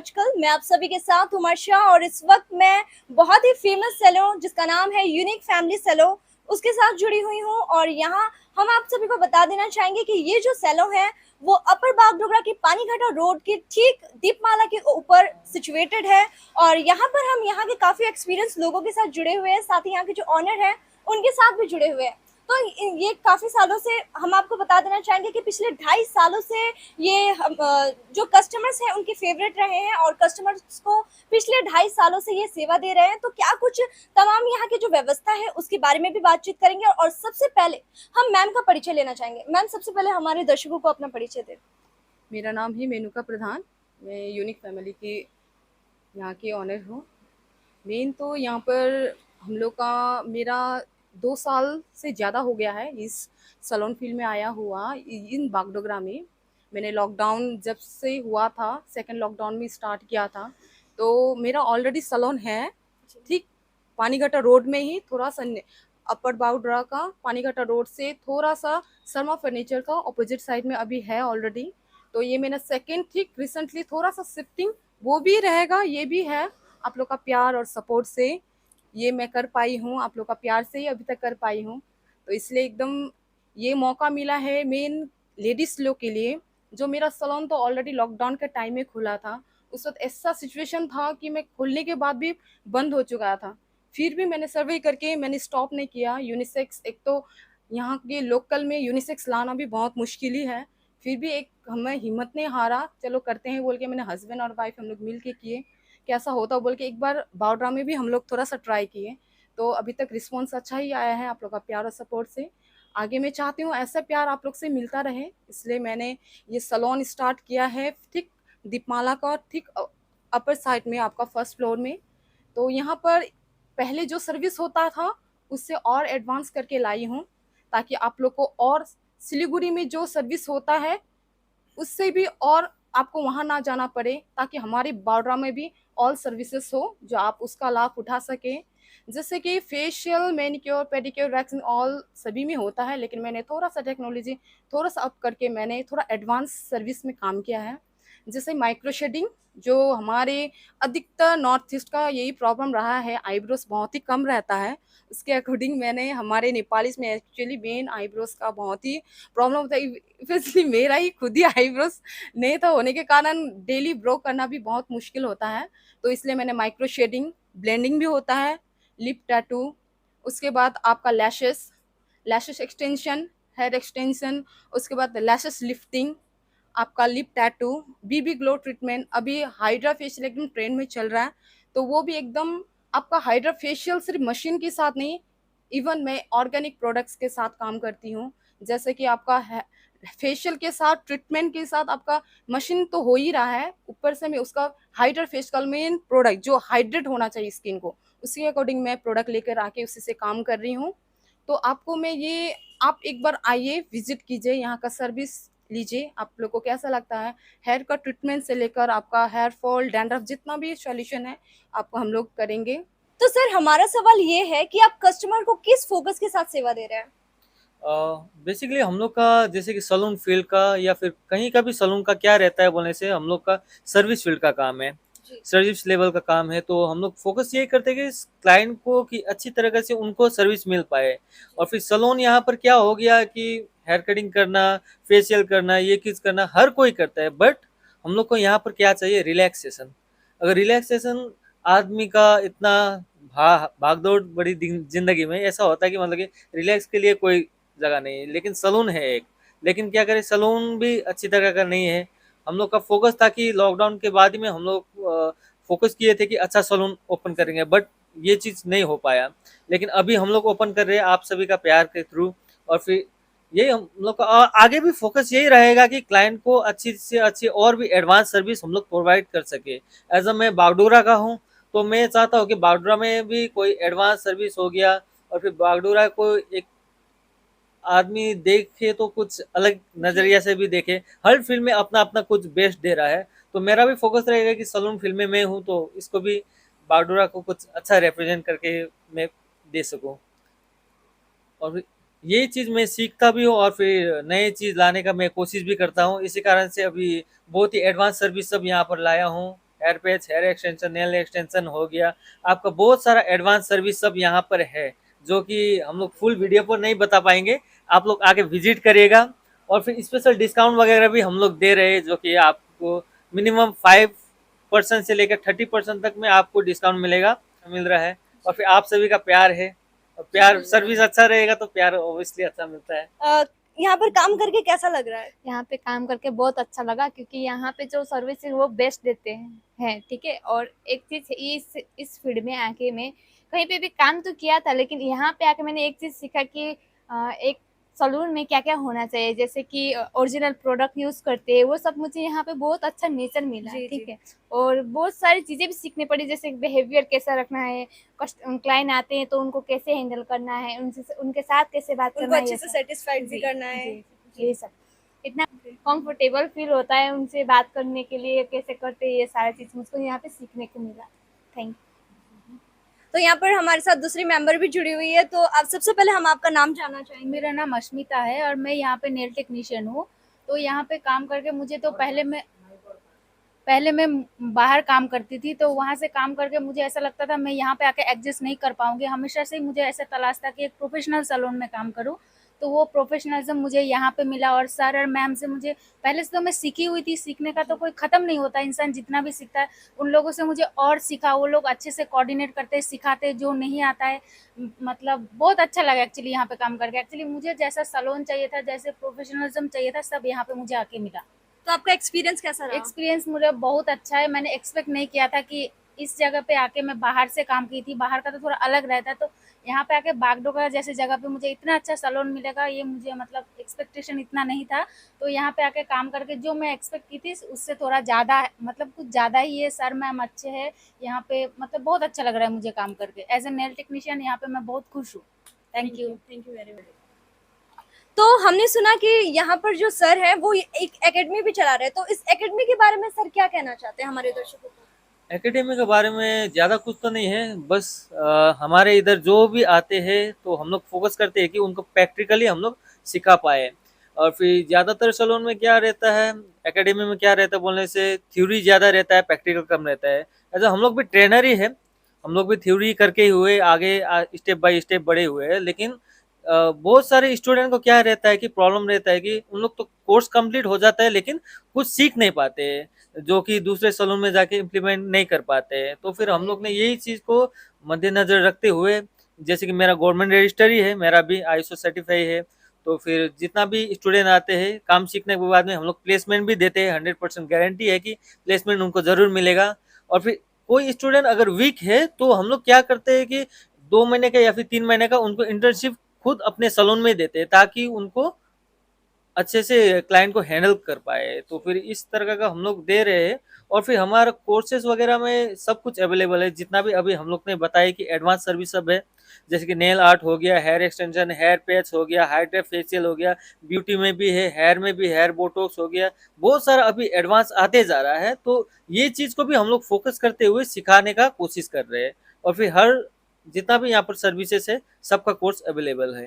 आजकल। मैं आप सभी के साथ उमर शाह और इस वक्त मैं बहुत ही फेमस सैलून जिसका नाम है यूनिक फैमिली सैलून उसके साथ जुड़ी हुई हूँ। और यहाँ हम आप सभी को बता देना चाहेंगे कि ये जो सैलून है वो अपर बागडोगरा की पानीघाटा रोड के ठीक दीपमाला के ऊपर सिचुएटेड है। और यहाँ पर हम यहाँ के काफ़ी एक्सपीरियंस लोगों के साथ जुड़े हुए हैं, साथ ही यहाँ के जो ऑनर हैं उनके साथ भी जुड़े हुए हैं। तो ये काफ़ी सालों से हम आपको बता देना चाहेंगे कि पिछले 2.5 सालों से ये जो कस्टमर्स हैं उनके फेवरेट रहे हैं और कस्टमर्स को पिछले 2.5 सालों से ये सेवा दे रहे हैं। तो क्या कुछ तमाम यहाँ की जो व्यवस्था है उसके बारे में भी बातचीत करेंगे। और सबसे पहले हम मैम का परिचय लेना चाहेंगे। मैम, सबसे पहले हमारे दर्शकों को अपना परिचय दें। मेरा नाम है मेनुका प्रधान। मैं यूनिक फैमिली की यहाँ की ऑनर हूँ। मेन तो यहाँ पर हम लोग का मेरा 2 साल से ज़्यादा हो गया है इस सैलून फील्ड में आया हुआ इन बागडोगरा में। मैंने लॉकडाउन जब से हुआ था, सेकंड लॉकडाउन में स्टार्ट किया था, तो मेरा ऑलरेडी सैलून है ठीक पानीघाटा रोड में ही, थोड़ा सा अपर बागडोगरा का पानीघाटा रोड से थोड़ा सा शर्मा फर्नीचर का ऑपोजिट साइड में अभी है ऑलरेडी। तो ये मेरा सेकंड ठीक रिसेंटली थोड़ा सा शिफ्टिंग वो भी रहेगा, ये भी है आप लोग का प्यार और सपोर्ट से ये मैं कर पाई हूँ, आप लोग का प्यार से ही अभी तक कर पाई हूँ। तो इसलिए एकदम ये मौका मिला है मेन लेडीज लोग के लिए। जो मेरा सैलून तो ऑलरेडी लॉकडाउन के टाइम में खुला था, उस वक्त ऐसा सिचुएशन था कि मैं खुलने के बाद भी बंद हो चुका था, फिर भी मैंने सर्वे करके मैंने स्टॉप नहीं किया। यूनिसेक्स एक तो यहाँ के लोकल में यूनिसेक्स लाना भी बहुत मुश्किल ही है, फिर भी एक हमें हिम्मत नहीं हारा, चलो करते हैं बोल के मैंने हस्बैंड और वाइफ हम लोग मिल के किए, कैसा होता बोल के एक बार बावड्रा में भी हम लोग थोड़ा सा ट्राई किए। तो अभी तक रिस्पॉन्स अच्छा ही आया है आप लोग का प्यार और सपोर्ट से। आगे मैं चाहती हूँ ऐसा प्यार आप लोग से मिलता रहे, इसलिए मैंने ये सैलून स्टार्ट किया है ठीक दीपमाला का ठीक अपर साइड में आपका फर्स्ट फ्लोर में। तो यहाँ पर पहले जो सर्विस होता था उससे और एडवांस करके लाई हूँ, ताकि आप लोग को और सिलीगुड़ी में जो सर्विस होता है उससे भी और आपको वहाँ ना जाना पड़े, ताकि हमारी बावड्रा में भी ऑल सर्विसेज हो जो आप उसका लाभ उठा सकें। जैसे कि facial, manicure, pedicure, waxing all सभी में होता है, लेकिन मैंने थोड़ा सा टेक्नोलॉजी थोड़ा सा अप करके मैंने थोड़ा एडवांस सर्विस में काम किया है। जैसे माइक्रो शेडिंग, जो हमारे अधिकतर नॉर्थ ईस्ट का यही प्रॉब्लम रहा है, आईब्रोज बहुत ही कम रहता है, उसके अकॉर्डिंग मैंने हमारे नेपालीज में एक्चुअली मेन आईब्रोज का बहुत ही प्रॉब्लम होता है। स्पेशली मेरा ही खुद ही आईब्रोज नहीं था होने के कारण डेली ब्रो करना भी बहुत मुश्किल होता है। तो इसलिए मैंने माइक्रो शेडिंग, ब्लेंडिंग भी होता है, लिप टैटू, उसके बाद आपका lashes, lashes extension, hair extension, उसके बाद लैशेस लिफ्टिंग, आपका lip tattoo, BB glow treatment, अभी हाइड्रा फेशियल एकदम ट्रेंड में चल रहा है, तो वो भी एकदम आपका हाइड्रा फेशियल सिर्फ मशीन के साथ नहीं, इवन मैं ऑर्गेनिक प्रोडक्ट्स के साथ काम करती हूँ। जैसे कि आपका फेशियल के साथ, ट्रीटमेंट के साथ आपका मशीन तो हो ही रहा है, ऊपर से मैं उसका हाइड्रा फेशियल मेन प्रोडक्ट जो हाइड्रेट होना चाहिए स्किन को, उसके अकॉर्डिंग मैं प्रोडक्ट लेकर आके उसी से काम कर रही हूँ। तो आपको मैं ये, आप एक बार आइए, विजिट कीजिए, यहाँ का सर्विस लीजिए, आप लोग को कैसा लगता है। हेयर का ट्रीटमेंट से लेकर आपका हेयर फॉल, डैंड्रफ, जितना भी सॉल्यूशन है आपको हम लोग करेंगे। तो सर, हमारा सवाल ये है कि आप कस्टमर को किस फोकस के साथ सेवा दे रहे हैं। बेसिकली हम लोग का जैसे कि सैलून फील्ड का या फिर कहीं का भी सैलून का क्या रहता है बोलने से, हम लोग का सर्विस फील्ड का काम है, जी। सर्विस लेवल का काम है। तो हम लोग फोकस यही करते हैं कि क्लाइंट को कि अच्छी तरीके से उनको सर्विस मिल पाए। और फिर सैलून यहाँ पर क्या हो गया कि हेयर कटिंग करना, फेशियल करना, ये चीज़ करना हर कोई करता है, बट हम लोग को यहाँ पर क्या चाहिए, रिलैक्सेशन। अगर रिलैक्सेशन आदमी का इतना भागदौड़ बड़ी जिंदगी में ऐसा होता है कि मतलब कि रिलैक्स के लिए कोई जगह नहीं है, लेकिन सलून है एक। लेकिन क्या करें, सलून भी अच्छी तरह का नहीं है। हम लोग का फोकस था कि लॉकडाउन के बाद में हम लोग फोकस किए थे कि अच्छा सलून ओपन करेंगे, बट ये चीज़ नहीं हो पाया। लेकिन अभी हम लोग ओपन कर रहे हैं आप सभी का प्यार के थ्रू। और फिर यही हम लोग का आगे भी फोकस यही रहेगा कि क्लाइंट को अच्छी से अच्छी और भी एडवांस सर्विस हम लोग प्रोवाइड कर सके। एज अ मैं बागडोगरा का हूँ, तो मैं चाहता हूँ कि बागडोगरा में भी कोई एडवांस सर्विस हो गया, और फिर बागडोगरा को एक आदमी देखे तो कुछ अलग जी। नजरिया से भी देखे। हर फील्ड में अपना अपना कुछ बेस्ट दे रहा है, तो मेरा भी फोकस रहेगा कि सलून फील्ड में मैं हूँ, तो इसको भी बागडोगरा को कुछ अच्छा रिप्रेजेंट करके मैं दे सकूँ। और फिर ये चीज़ मैं सीखता भी हूँ और फिर नए चीज़ लाने का मैं कोशिश भी करता हूँ। इसी कारण से अभी बहुत ही एडवांस सर्विस सब यहाँ पर लाया हूँ। Hair patch, hair extension, nail extension हो गया, आपका बहुत सारा एडवांस सर्विस सब यहाँ पर है, जो कि हम लोग फुल वीडियो पर नहीं बता पाएंगे। आप लोग आके विजिट करिएगा, और फिर स्पेशल डिस्काउंट वगैरह भी हम लोग दे रहे हैं, जो कि आपको मिनिमम 5% से लेकर 30% तक में आपको डिस्काउंट मिल रहा है। और फिर आप सभी का प्यार है, और प्यार सर्विस अच्छा रहेगा तो प्यार ऑब्वियसली अच्छा मिलता है। यहाँ पर काम करके कैसा लग रहा है? यहाँ पे काम करके बहुत अच्छा लगा, क्योंकि यहाँ पे जो सर्विस है वो बेस्ट देते हैं, ठीक है। और एक चीज इस फील्ड में आके मैं कहीं पे भी काम तो किया था, लेकिन यहाँ पे आके मैंने एक चीज सीखा कि एक सलून में क्या क्या होना चाहिए, जैसे कि ओरिजिनल प्रोडक्ट यूज करते हैं, वो सब मुझे यहाँ पे बहुत अच्छा नेचर मिला, जी, ठीक जी। है। और बहुत सारी चीजें भी सीखने पड़ी, जैसे बिहेवियर कैसा रखना है, क्लाइंट आते हैं तो उनको कैसे हैंडल करना है, उनके साथ कैसे बात उनको करना है, अच्छे ये से सब। सेटिस्फाइड भी जी, करना है। जी, ये सब इतना कंफर्टेबल फील होता है उनसे बात करने के लिए, कैसे करते हैं, ये सारी चीज मुझको यहाँ पे सीखने को मिला। Thank you. तो यहाँ पर हमारे साथ दूसरी मेंबर भी जुड़ी हुई है, तो अब सबसे पहले हम आपका नाम जानना चाहेंगे। मेरा नाम अश्मिता है और मैं यहाँ पे नेल टेक्नीशियन हूँ। तो यहाँ पे काम करके मुझे तो पहले मैं बाहर काम करती थी, तो वहाँ से काम करके मुझे ऐसा लगता था मैं यहाँ पे आके एडजस्ट नहीं कर पाऊंगी। हमेशा से मुझे ऐसा तलाश था कि एक प्रोफेशनल सैलून में काम करूँ, तो वो प्रोफेशनलिज्म मुझे यहाँ पे मिला। और सर और मैम से मुझे पहले से तो मैं सीखी हुई थी, सीखने का तो कोई ख़त्म नहीं होता, इंसान जितना भी सीखता है। उन लोगों से मुझे और सीखा, वो लोग अच्छे से कोऑर्डिनेट करते सिखाते, जो नहीं आता है मतलब बहुत अच्छा लगा एक्चुअली यहाँ पे काम करके। एक्चुअली मुझे जैसा सैलून चाहिए था, जैसे प्रोफेशनलिज्म चाहिए था, सब यहाँ पे मुझे आके मिला। तो आपका एक्सपीरियंस कैसा रहा? एक्सपीरियंस मुझे बहुत अच्छा है। मैंने एक्सपेक्ट नहीं किया था कि इस जगह पे आके, मैं बाहर से काम की थी, बाहर का तो थोड़ा अलग रहता है, तो यहाँ पे आके बागडोगरा जैसे जगह पे मुझे इतना अच्छा सैलून मिलेगा, ये मुझे मतलब एक्सपेक्टेशन इतना नहीं था। तो यहाँ पे आके काम करके जो मैं एक्सपेक्ट की थी उससे थोड़ा ज़्यादा, मतलब कुछ ज़्यादा ही है। सर मैम अच्छे हैं यहाँ पे, मतलब बहुत अच्छा लग रहा है मुझे काम करके। एज ए नेल टेक्नीशियन यहाँ पे मैं बहुत खुश हूँ। Thank you very much. तो हमने सुना कि यहाँ पर जो सर है वो एक एकेडमी भी चला रहे हैं, तो इस एकेडमी के बारे में सर क्या कहना चाहते हैं हमारे दर्शकों को? एकेडमी के बारे में ज़्यादा कुछ तो नहीं है, बस हमारे इधर जो भी आते हैं तो हम लोग फोकस करते हैं कि उनको प्रैक्टिकली हम लोग सिखा पाए। और फिर ज़्यादातर सैलून में क्या रहता है, एकेडमी में क्या रहता है बोलने से, थ्योरी ज़्यादा रहता है, प्रैक्टिकल कम रहता है। ऐसा हम लोग भी ट्रेनर ही है, हम लोग भी थ्योरी करके ही हुए आगे, स्टेप बाय स्टेप बढ़े हुए हैं। लेकिन बहुत सारे स्टूडेंट को क्या रहता है कि प्रॉब्लम रहता है कि उन लोग तो कोर्स कंप्लीट हो जाता है लेकिन कुछ सीख नहीं पाते हैं, जो कि दूसरे सैलून में जाके इम्प्लीमेंट नहीं कर पाते हैं। तो फिर हम लोग ने यही चीज़ को मद्देनजर रखते हुए, जैसे कि मेरा गवर्नमेंट रजिस्टर ही है, मेरा भी ISO सर्टिफाई है, तो फिर जितना भी स्टूडेंट आते हैं काम सीखने के बाद में हम लोग प्लेसमेंट भी देते हैं। 100% गारंटी है कि प्लेसमेंट उनको ज़रूर मिलेगा। और फिर कोई स्टूडेंट अगर वीक है तो हम लोग क्या करते हैं कि 2 महीने का या फिर 3 महीने का उनको इंटर्नशिप खुद अपने सैलून में देते हैं, ताकि उनको अच्छे से क्लाइंट को हैंडल कर पाए। तो फिर इस तरह का हम लोग दे रहे हैं। और फिर हमारा कोर्सेज वगैरह में सब कुछ अवेलेबल है, जितना भी अभी हम लोग ने बताया कि एडवांस सर्विस सब है, जैसे कि नेल आर्ट हो गया, हेयर एक्सटेंशन, हेयर पैच हो गया, हाइड्रा फेशियल हो गया, ब्यूटी में भी है, हेयर में भी हेयर बोटॉक्स हो गया, बहुत सारा अभी एडवांस आते जा रहा है। तो ये चीज़ को भी हम लोग फोकस करते हुए सिखाने का कोशिश कर रहे हैं। और फिर हर जितना भी यहाँ पर सर्विसेज है सबका कोर्स अवेलेबल है।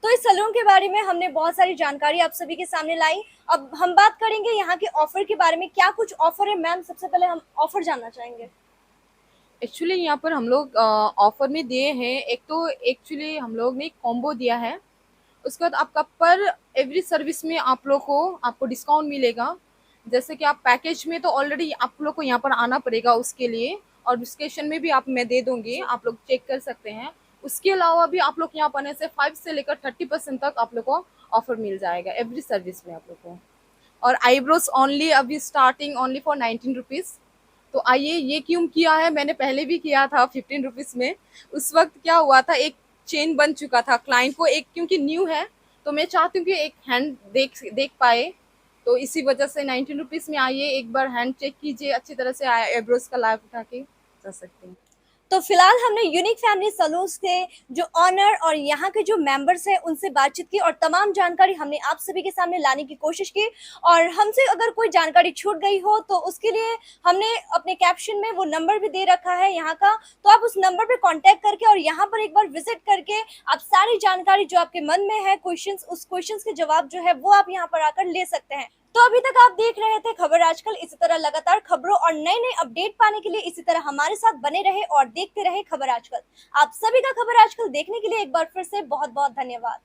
तो इस सैलून के बारे में हमने बहुत सारी जानकारी आप सभी के सामने लाई। अब हम बात करेंगे यहाँ के ऑफर के बारे में, क्या कुछ ऑफर है मैम? सबसे पहले हम ऑफर जानना चाहेंगे। एक्चुअली यहाँ पर हम लोग ऑफर में दिए हैं। एक तो एक्चुअली हम लोग ने कॉम्बो दिया है, उसके बाद आपका पर एवरी सर्विस में आपको डिस्काउंट मिलेगा। जैसे कि आप पैकेज में तो ऑलरेडी आप लोग को यहाँ पर आना पड़ेगा उसके लिए, और डिस्क्रिप्शन में भी मैं दे दूंगी, आप लोग चेक कर सकते हैं। उसके अलावा भी आप लोग यहाँ पर आने से 5 से लेकर 30% तक आप लोग को ऑफर मिल जाएगा एवरी सर्विस में आप लोग को। और आईब्रोज ओनली अभी स्टार्टिंग ओनली फॉर 19 रुपीज़। तो आइए, ये क्यों किया है, मैंने पहले भी किया था 15 रुपीज़ में। उस वक्त क्या हुआ था, एक चेन बन चुका था क्लाइंट को, एक क्योंकि न्यू है तो मैं चाहती हूँ कि एक हैंड देख पाए, तो इसी वजह से 19 रुपीज़ में आइए, एक बार हैंड चेक कीजिए, अच्छी तरह से आईब्रोज का लाभ उठा के जा सकते हैं। तो फिलहाल हमने यूनिक फैमिली सैलून के जो ऑनर और यहाँ के जो मेंबर्स हैं उनसे बातचीत की और तमाम जानकारी हमने आप सभी के सामने लाने की कोशिश की। और हमसे अगर कोई जानकारी छूट गई हो तो उसके लिए हमने अपने कैप्शन में वो नंबर भी दे रखा है यहाँ का, तो आप उस नंबर पर कांटेक्ट करके और यहाँ पर एक बार विजिट करके आप सारी जानकारी जो आपके मन में है, क्वेश्चंस, उस क्वेश्चंस के जवाब जो है वो आप यहाँ पर आकर ले सकते हैं। तो अभी तक आप देख रहे थे खबर आजकल। इसी तरह लगातार खबरों और नए नए अपडेट पाने के लिए इसी तरह हमारे साथ बने रहे और देखते रहे खबर आजकल। आप सभी का खबर आजकल देखने के लिए एक बार फिर से बहुत बहुत धन्यवाद।